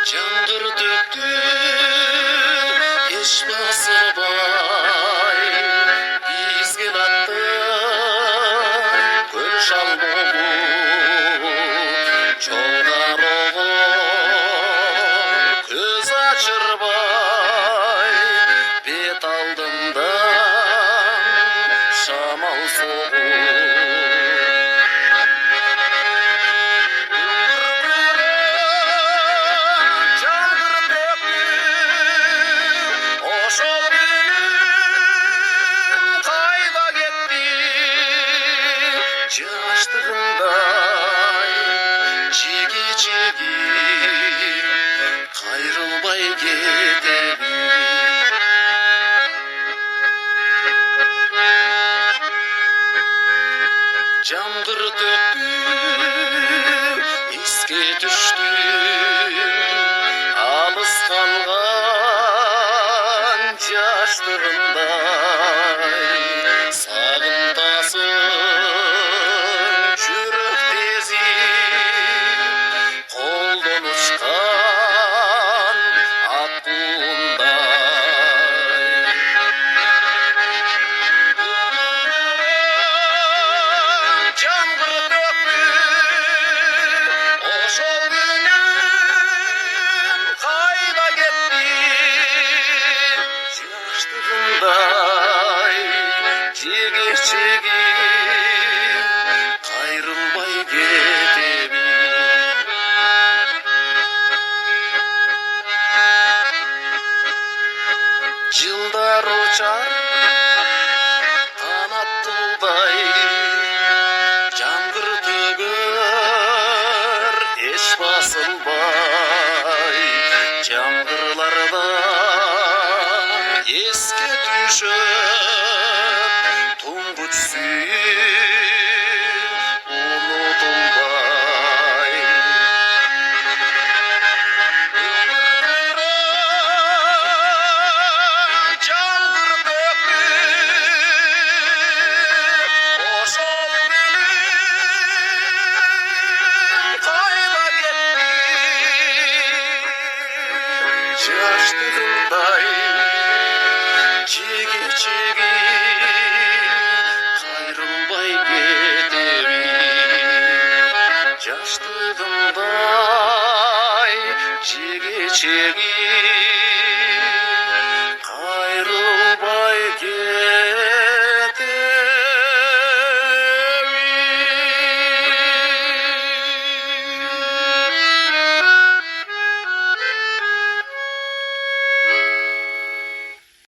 Жаңғыр төкті еш басылбай, бизген атты көл шал болып, жолдар оғып көз ашырбай, бет алдымда шамал соғып. Жаштығындай жеге-жеге қайрылбай кетемін. Жаңғыр төктім, еске түштім, алыс қалған жаштығындай сағынтасың жеге-жеге қайрылбай кетемін. Жылдар ұшар қанаттылдай, жаңғыр төгер еш басылбай, жаңғырларда еске түшіп тұңғыш сүйіп ұмытылмай. Жаңғыр төкті ошол менен қайда кетті, жаштығындай жеге-жеге қайрылбай кетемін. Жаштығындай жеге-жеге